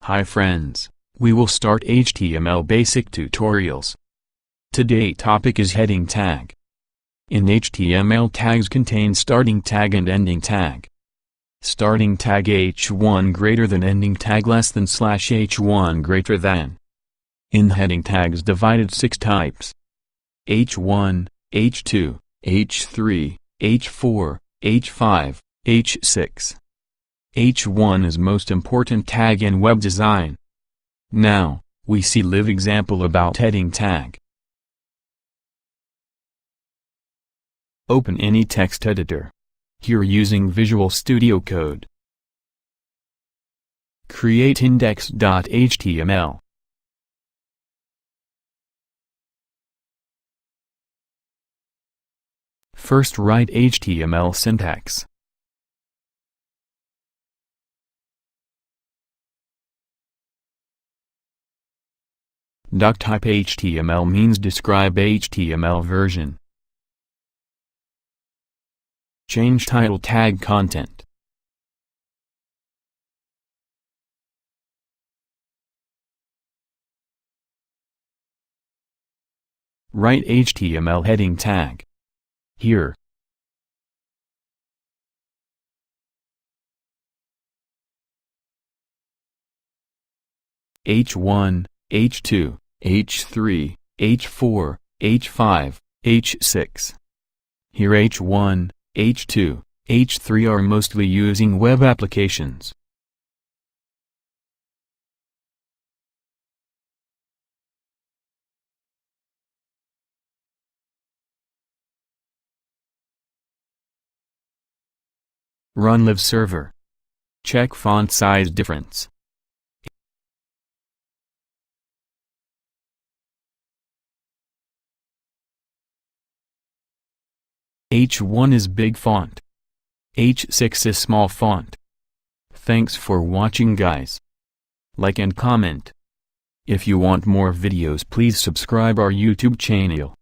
Hi friends, we will start HTML basic tutorials. Today's topic is heading tag. In HTML, tags contain starting tag and ending tag. Starting tag h1 greater than, ending tag less than / h1 greater than. In heading tags divided 6 types: h1, h2, h3, h4, h5, h6. H1 is most important tag in web design. Now, we see live example about heading tag. Open any text editor. Here using Visual Studio Code. Create index.html. First write HTML syntax. Type HTML means describe HTML version. Change title tag content. Write HTML heading tag. Here. H1, H2, H3, H4, H5, H6. Here H1, H2, H3 are mostly using web applications. Run live server. Check font size difference. H1 is big font. H6 is small font. Thanks for watching guys. Like and comment. If you want more videos, please subscribe our YouTube channel.